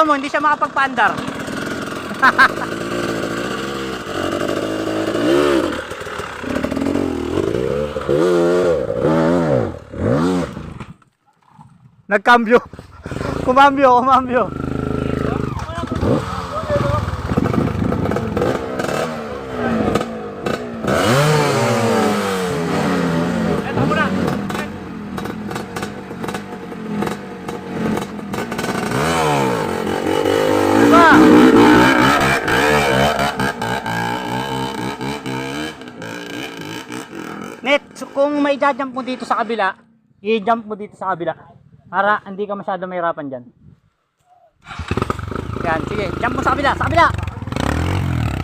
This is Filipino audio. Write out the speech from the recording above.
ayaw mo, hindi siya makapagpaandar. Nagkambyo. Kumambyo. Net, so kung may jump mo dito sa kabila, i-jump mo dito sa kabila para hindi ka masyado mahirapan dyan. Yan, sige, jump mo sa kabila,